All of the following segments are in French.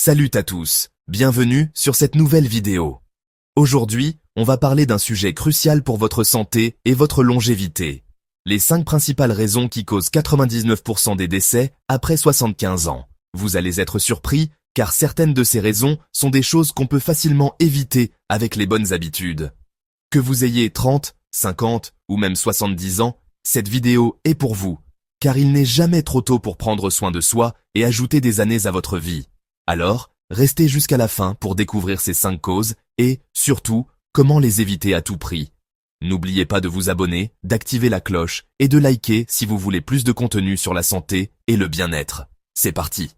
Salut à tous, bienvenue sur cette nouvelle vidéo. Aujourd'hui, on va parler d'un sujet crucial pour votre santé et votre longévité. Les 5 principales raisons qui causent 99% des décès après 75 ans. Vous allez être surpris, car certaines de ces raisons sont des choses qu'on peut facilement éviter avec les bonnes habitudes. Que vous ayez 30, 50 ou même 70 ans, cette vidéo est pour vous, car il n'est jamais trop tôt pour prendre soin de soi et ajouter des années à votre vie. Alors, restez jusqu'à la fin pour découvrir ces 5 causes et, surtout, comment les éviter à tout prix. N'oubliez pas de vous abonner, d'activer la cloche et de liker si vous voulez plus de contenu sur la santé et le bien-être. C'est parti.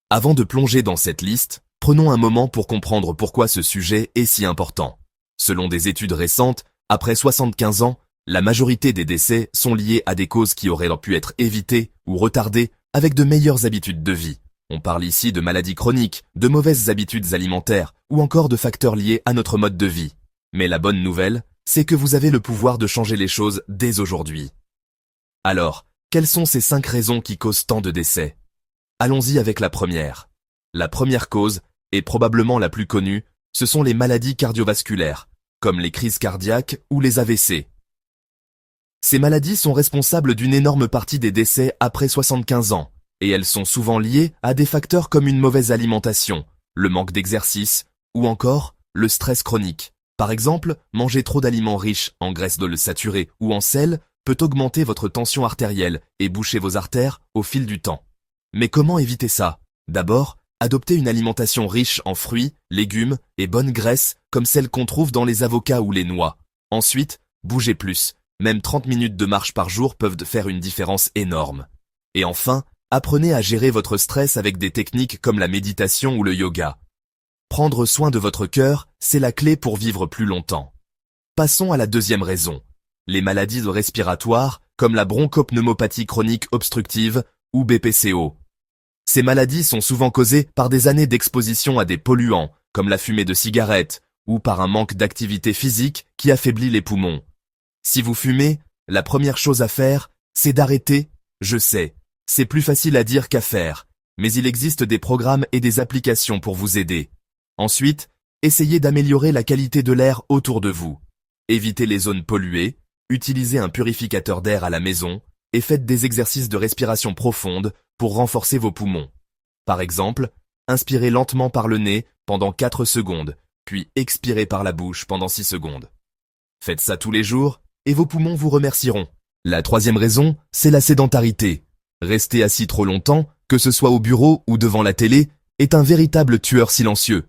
Avant de plonger dans cette liste, prenons un moment pour comprendre pourquoi ce sujet est si important. Selon des études récentes, après 75 ans, la majorité des décès sont liés à des causes qui auraient pu être évitées ou retardées avec de meilleures habitudes de vie. On parle ici de maladies chroniques, de mauvaises habitudes alimentaires ou encore de facteurs liés à notre mode de vie. Mais la bonne nouvelle, c'est que vous avez le pouvoir de changer les choses dès aujourd'hui. Alors, quelles sont ces 5 raisons qui causent tant de décès? Allons-y avec la première. La première cause, et probablement la plus connue, ce sont les maladies cardiovasculaires, comme les crises cardiaques ou les AVC. Ces maladies sont responsables d'une énorme partie des décès après 75 ans. Et elles sont souvent liées à des facteurs comme une mauvaise alimentation, le manque d'exercice, ou encore le stress chronique. Par exemple, manger trop d'aliments riches en graisses saturées ou en sel peut augmenter votre tension artérielle et boucher vos artères au fil du temps. Mais comment éviter ça? D'abord, adoptez une alimentation riche en fruits, légumes et bonnes graisses comme celles qu'on trouve dans les avocats ou les noix. Ensuite, bougez plus. Même 30 minutes de marche par jour peuvent faire une différence énorme. Et enfin, apprenez à gérer votre stress avec des techniques comme la méditation ou le yoga. Prendre soin de votre cœur, c'est la clé pour vivre plus longtemps. Passons à la deuxième raison. Les maladies respiratoires, comme la bronchopneumopathie chronique obstructive ou BPCO. Ces maladies sont souvent causées par des années d'exposition à des polluants, comme la fumée de cigarettes, ou par un manque d'activité physique qui affaiblit les poumons. Si vous fumez, la première chose à faire, c'est d'arrêter, je sais. C'est plus facile à dire qu'à faire, mais il existe des programmes et des applications pour vous aider. Ensuite, essayez d'améliorer la qualité de l'air autour de vous. Évitez les zones polluées, utilisez un purificateur d'air à la maison et faites des exercices de respiration profonde pour renforcer vos poumons. Par exemple, inspirez lentement par le nez pendant 4 secondes, puis expirez par la bouche pendant 6 secondes. Faites ça tous les jours et vos poumons vous remercieront. La troisième raison, c'est la sédentarité. Rester assis trop longtemps, que ce soit au bureau ou devant la télé, est un véritable tueur silencieux.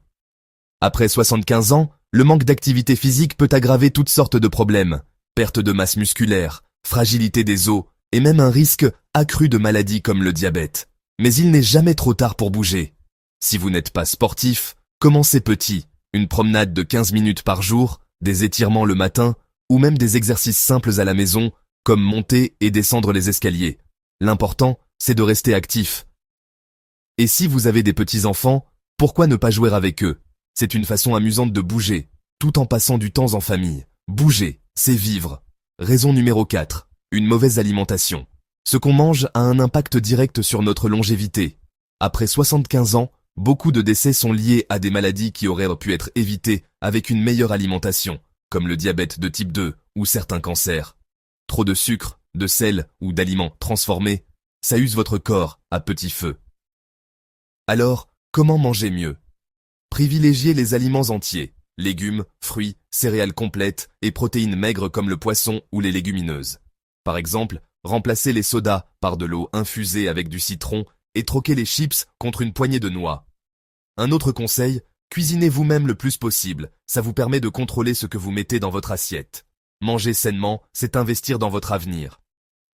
Après 75 ans, le manque d'activité physique peut aggraver toutes sortes de problèmes. Perte de masse musculaire, fragilité des os et même un risque accru de maladies comme le diabète. Mais il n'est jamais trop tard pour bouger. Si vous n'êtes pas sportif, commencez petit. Une promenade de 15 minutes par jour, des étirements le matin ou même des exercices simples à la maison comme monter et descendre les escaliers. L'important, c'est de rester actif. Et si vous avez des petits-enfants, pourquoi ne pas jouer avec eux? C'est une façon amusante de bouger, tout en passant du temps en famille. Bouger, c'est vivre. Raison numéro 4. Une mauvaise alimentation. Ce qu'on mange a un impact direct sur notre longévité. Après 75 ans, beaucoup de décès sont liés à des maladies qui auraient pu être évitées avec une meilleure alimentation, comme le diabète de type 2 ou certains cancers. Trop de sucre, de sel ou d'aliments transformés, ça use votre corps à petit feu. Alors, comment manger mieux? Privilégiez les aliments entiers, légumes, fruits, céréales complètes et protéines maigres comme le poisson ou les légumineuses. Par exemple, remplacez les sodas par de l'eau infusée avec du citron et troquez les chips contre une poignée de noix. Un autre conseil, cuisinez vous-même le plus possible, ça vous permet de contrôler ce que vous mettez dans votre assiette. Manger sainement, c'est investir dans votre avenir.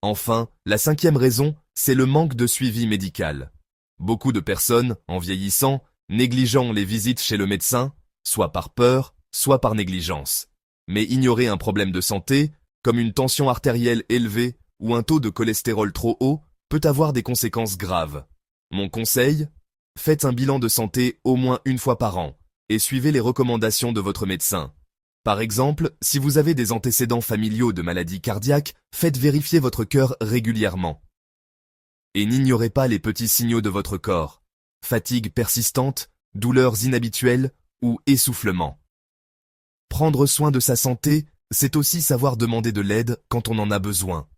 Enfin, la 5e raison, c'est le manque de suivi médical. Beaucoup de personnes, en vieillissant, négligeant les visites chez le médecin, soit par peur, soit par négligence. Mais ignorer un problème de santé, comme une tension artérielle élevée ou un taux de cholestérol trop haut, peut avoir des conséquences graves. Mon conseil? Faites un bilan de santé au moins une fois par an et suivez les recommandations de votre médecin. Par exemple, si vous avez des antécédents familiaux de maladies cardiaques, faites vérifier votre cœur régulièrement. Et n'ignorez pas les petits signaux de votre corps. fatigue persistante, douleurs inhabituelles ou essoufflement. Prendre soin de sa santé, c'est aussi savoir demander de l'aide quand on en a besoin.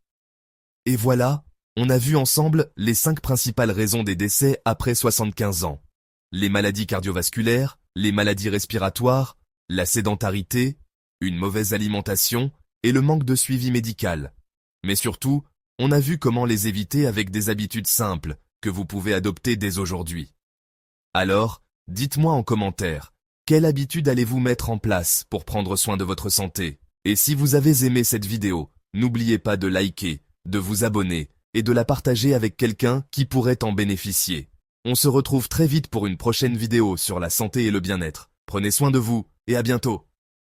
Et voilà, on a vu ensemble les 5 principales raisons des décès après 75 ans. Les maladies cardiovasculaires, les maladies respiratoires, la sédentarité, une mauvaise alimentation et le manque de suivi médical. Mais surtout, on a vu comment les éviter avec des habitudes simples que vous pouvez adopter dès aujourd'hui. Alors, dites-moi en commentaire, quelle habitude allez-vous mettre en place pour prendre soin de votre santé? Et si vous avez aimé cette vidéo, n'oubliez pas de liker, de vous abonner et de la partager avec quelqu'un qui pourrait en bénéficier. On se retrouve très vite pour une prochaine vidéo sur la santé et le bien-être. Prenez soin de vous et à bientôt.